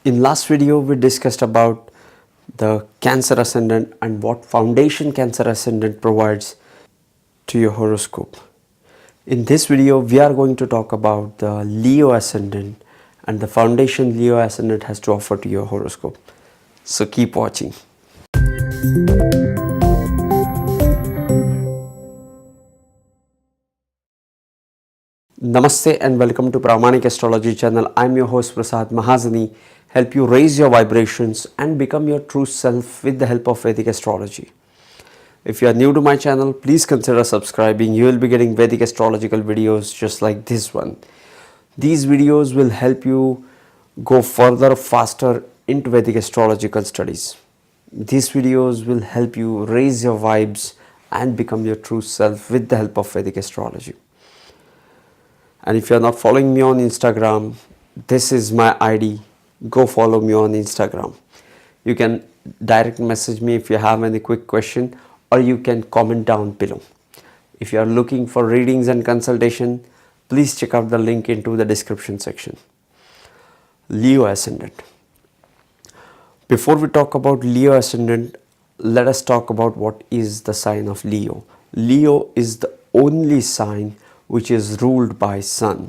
In last video, we discussed about the Cancer Ascendant and what foundation Cancer Ascendant provides to your horoscope. In this video, we are going to talk about the Leo Ascendant and the foundation Leo Ascendant has to offer to your horoscope. So keep watching. Namaste and welcome to Pramanik Astrology channel. I'm your host Prasad Mahazani. Help you raise your vibrations and become your true self with the help of Vedic astrology. If you are new to my channel, please consider subscribing. You will be getting Vedic astrological videos just like this one. These videos will help you go further, faster into Vedic astrological studies. These videos will help you raise your vibes and become your true self with the help of Vedic astrology. And if you are not following me on Instagram, this is my ID. Go follow me on Instagram. You can direct message me if you have any quick question, or you can comment down below. If you are looking for readings and consultation, please check out the link into the description section. Leo Ascendant. Before we talk about Leo Ascendant, let us talk about what is the sign of Leo. Leo is the only sign which is ruled by Sun.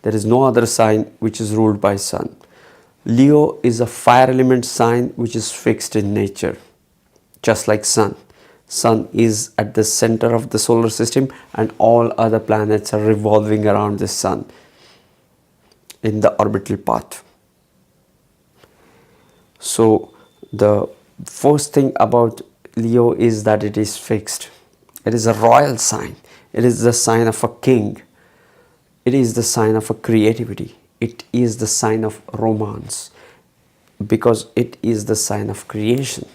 There is no other sign which is ruled by Sun. Leo is a fire element sign which is fixed in nature, just like Sun. Sun is at the center of the solar system and all other planets are revolving around the Sun in the orbital path. So the first thing about Leo is that it is fixed. It is a royal sign. It is the sign of a king. It is the sign of a creativity. It is the sign of romance because it is the sign of creation.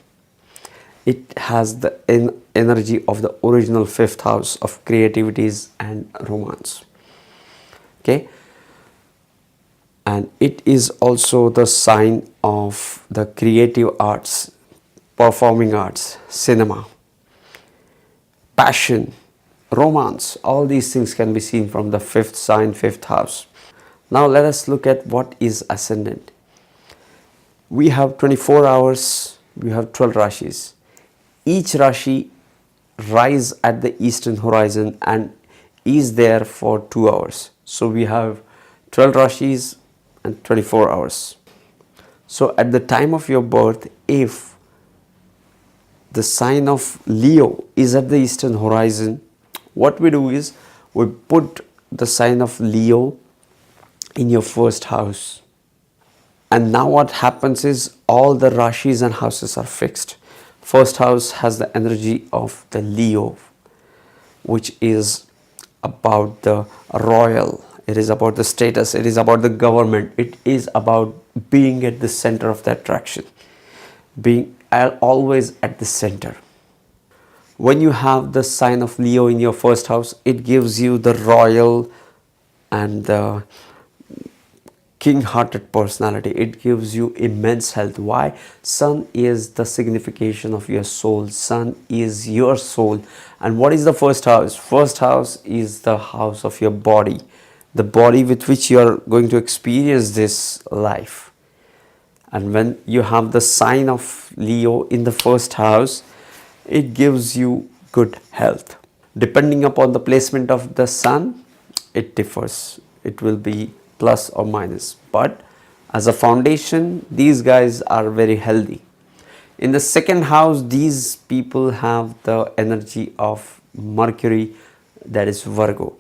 It has the energy of the original fifth house of creativities and romance. Okay. And it is also the sign of the creative arts, performing arts, cinema, passion, romance. All these things can be seen from the fifth sign, fifth house. Now let us look at what is ascendant. We have 24 hours, we have 12 rashis. Each rashi rise at the eastern horizon and is there for 2 hours. So we have 12 rashis and 24 hours. So at the time of your birth, if the sign of Leo is at the eastern horizon, what we do is we put the sign of Leo in your first house. And now what happens is all the rashis and houses are fixed. First house has the energy of the Leo, which is about the royal. It is about the status. It is about the government. It is about being at the center of the attraction. Being always at the center. When you have the sign of Leo in your first house, it gives you the royal and the king-hearted personality. It gives you immense health. Why? Sun is the signification of your soul. Sun is your soul. And what is the first house? First house is the house of your body. The body with which you are going to experience this life. And when you have the sign of Leo in the first house, it gives you good health. Depending upon the placement of the sun, it differs. It will be plus or minus. But as a foundation, these guys are very healthy. In the second house, these people have the energy of Mercury, that is Virgo.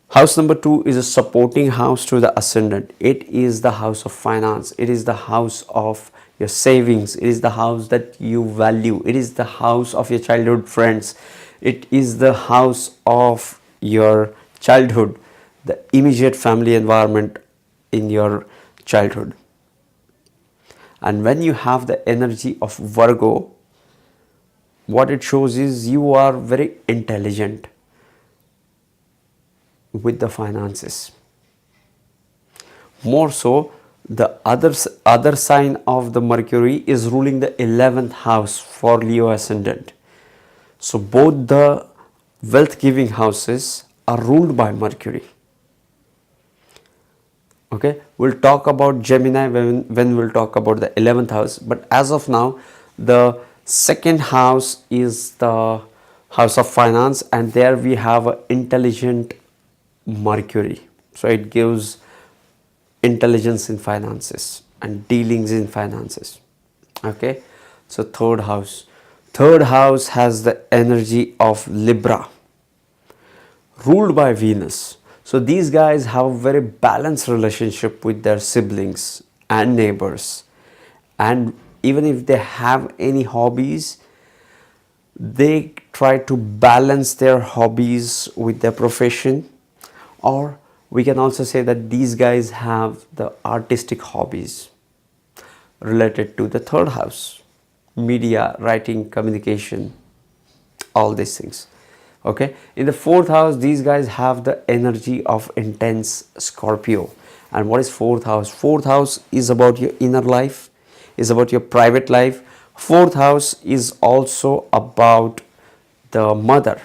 House number 2 is a supporting house to the ascendant. It is the house of finance. It is the house of your savings. It is the house that you value. It is the house of your childhood friends. It is the house of your childhood, the immediate family environment in your childhood. And when you have the energy of Virgo, what it shows is you are very intelligent with the finances. More so, the other sign of the Mercury is ruling the 11th house for Leo Ascendant. So both the wealth giving houses are ruled by Mercury. Okay, we'll talk about Gemini when we'll talk about the 11th house, but as of now, the second house is the house of finance, and there we have an intelligent Mercury. So it gives intelligence in finances and dealings in finances. Okay, so third house has the energy of Libra, ruled by Venus. So these guys have a very balanced relationship with their siblings and neighbors, and even if they have any hobbies, they try to balance their hobbies with their profession. Or we can also say that these guys have the artistic hobbies related to the third house: media, writing, communication, all these things. Okay, in the fourth house, these guys have the energy of intense Scorpio. And what is fourth house? Fourth house is about your inner life, is about your private life. Fourth house is also about the mother.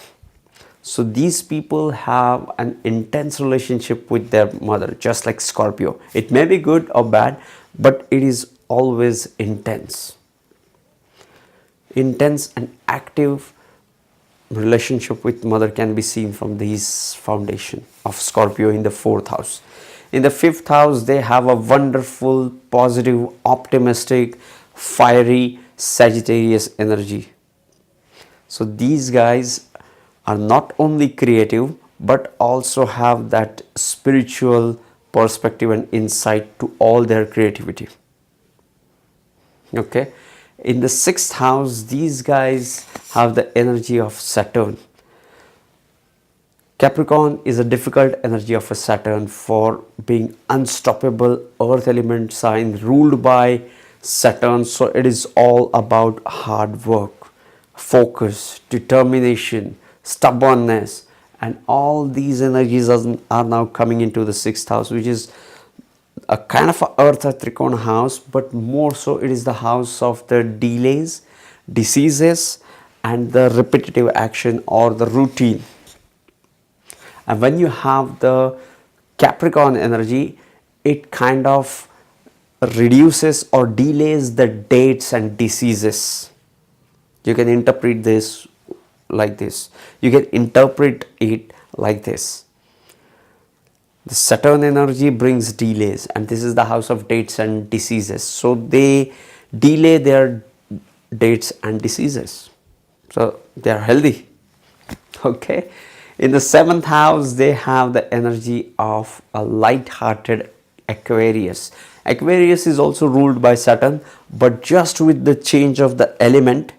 So these people have an intense relationship with their mother, just like Scorpio. It may be good or bad, but it is always intense. Intense and active relationship with mother can be seen from this foundation of Scorpio in the fourth house. In the fifth house, they have a wonderful, positive, optimistic, fiery Sagittarius energy. So these guys are not only creative but also have that spiritual perspective and insight to all their creativity. Okay, in the sixth house, these guys have the energy of Saturn. Capricorn is a difficult energy of a Saturn for being unstoppable earth element sign ruled by Saturn. So it is all about hard work, focus, determination, stubbornness, and all these energies are now coming into the sixth house, which is a kind of a earth Trikona house, but more so it is the house of the delays, diseases, and the repetitive action or the routine. And when you have the Capricorn energy, it kind of reduces or delays the dates and diseases. You can interpret this like this. You can interpret it like this. The Saturn energy brings delays, and this is the house of dates and diseases. So they delay their dates and diseases. So they are healthy. Okay. In the seventh house, they have the energy of a light-hearted Aquarius. Aquarius is also ruled by Saturn, but just with the change of the element,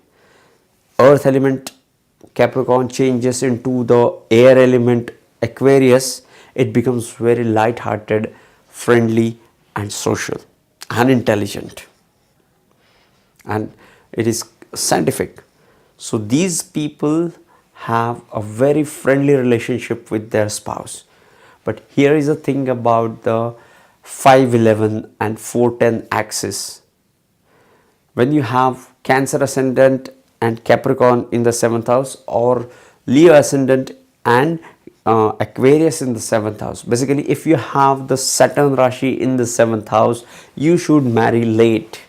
earth element Capricorn changes into the air element Aquarius, it becomes very light-hearted, friendly, and social and intelligent. And it is scientific. So these people have a very friendly relationship with their spouse. But here is the thing about the 5-11 and 4-10 axis. When you have Cancer ascendant and Capricorn in the 7th house, or Leo ascendant and Aquarius in the 7th house. Basically, if you have the Saturn Rashi in the 7th house, you should marry late.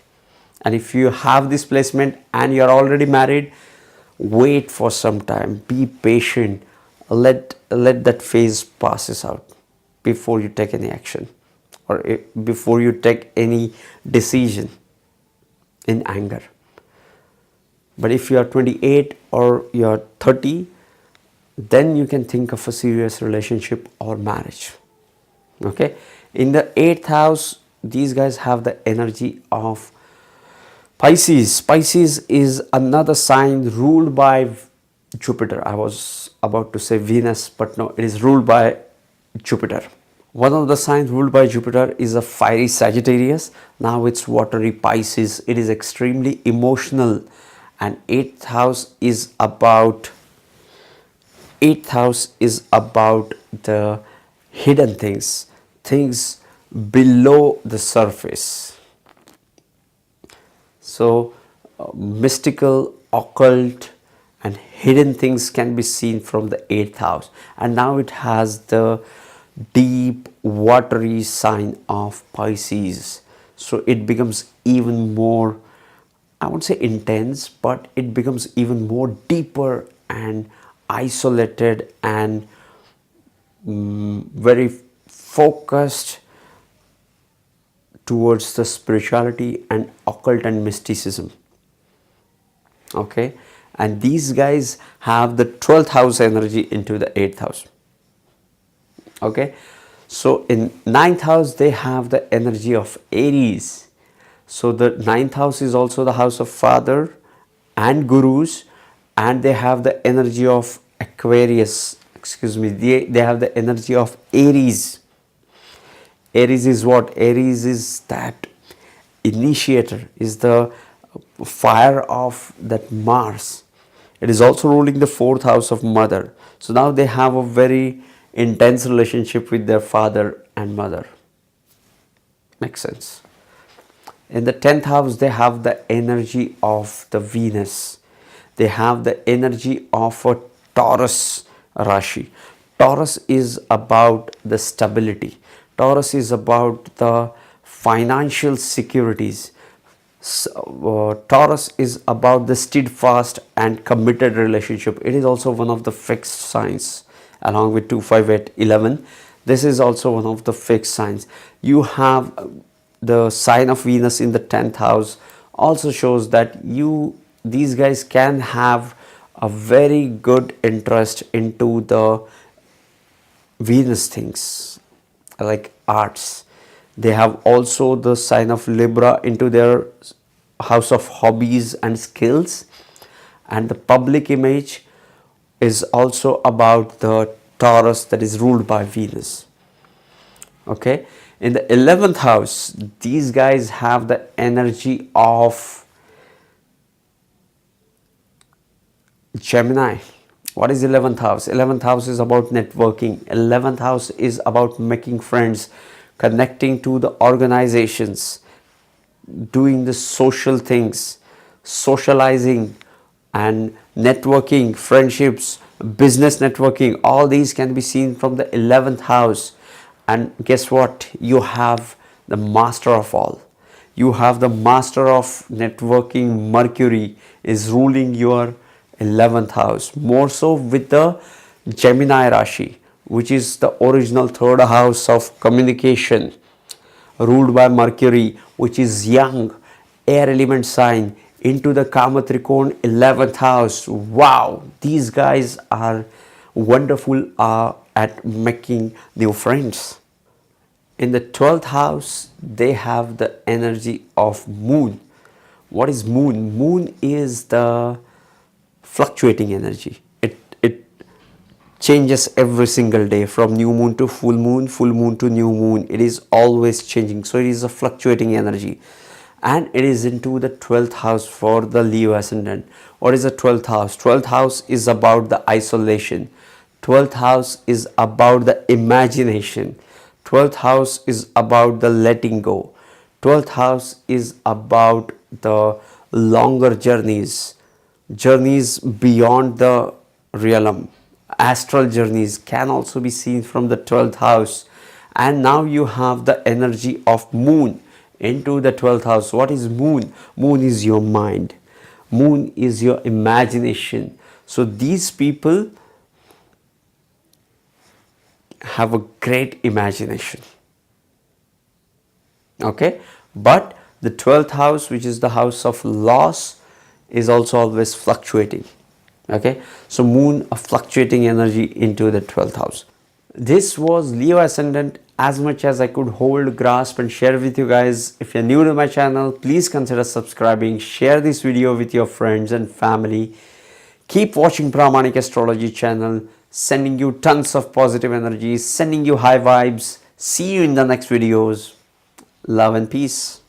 And if you have this placement and you are already married, wait for some time, be patient, let that phase passes out before you take any action or before you take any decision in anger. But if you are 28 or you are 30, then you can think of a serious relationship or marriage. Okay, in the 8th house, these guys have the energy of Pisces. Pisces is another sign ruled by Jupiter. I was about to say Venus, but no, it is ruled by Jupiter. One of the signs ruled by Jupiter is a fiery Sagittarius. Now it's watery Pisces. It is extremely emotional, and 8th house is about the hidden things below the surface. So mystical, occult, and hidden things can be seen from the 8th house. And now it has the deep watery sign of Pisces. So it becomes even more, I won't say intense, but it becomes even more deeper and isolated and very focused towards the spirituality and occult and mysticism. Okay, and these guys have the 12th house energy into the 8th house. Okay, so in 9th house they have the energy of Aries. So the 9th house is also the house of father and gurus, and they have the energy of Aquarius, they have the energy of Aries. Aries is what? Aries is that initiator, is the fire of that Mars. It is also ruling the 4th house of mother. So now they have a very intense relationship with their father and mother. Makes sense. In the 10th house they have the energy of the Venus. They have the energy of a Taurus Rashi. Taurus is about the stability. Taurus is about the financial securities. Taurus is about the steadfast and committed relationship. It is also one of the fixed signs along with 2, 5, 8, 11. This is also one of the fixed signs. You have the sign of Venus in the 10th house also shows that these guys can have a very good interest into the Venus things like arts. They have also the sign of Libra into their house of hobbies and skills, and the public image is also about the Taurus that is ruled by Venus. Okay, in the 11th house these guys have the energy of Gemini. What is 11th house? 11th house is about networking. 11th house is about making friends, connecting to the organizations, doing the social things, socializing and networking, friendships, business networking. All these can be seen from the 11th house. And guess what? You have the master of all. You have the master of networking. Mercury is ruling your 11th house, more so with the Gemini Rashi, which is the original 3rd house of communication, ruled by Mercury, which is young, air element sign, into the Kama Trikon 11th house. Wow, these guys are wonderful at making new friends. In the 12th house, they have the energy of moon. What is moon? Moon is the fluctuating energy. It changes every single day, from new moon to full moon to new moon. It is always changing. So it is a fluctuating energy. And it is into the 12th house for the Leo ascendant. What is the 12th house? 12th house is about the isolation. 12th house is about the imagination. 12th house is about the letting go. 12th house is about the longer journeys beyond the realm. Astral journeys can also be seen from the 12th house. And now you have the energy of moon into the 12th house. What is moon? Moon is your mind. Moon is your imagination. So these people have a great imagination. Okay, but the 12th house, which is the house of loss, is also always fluctuating. Okay, so moon, a fluctuating energy into the 12th house. This was Leo ascendant, as much as I could hold, grasp and share with you guys. If you're new to my channel, please consider subscribing, share this video with your friends and family. Keep watching Pramanik Astrology channel, sending you tons of positive energy, sending you high vibes. See you in the next videos. Love and peace.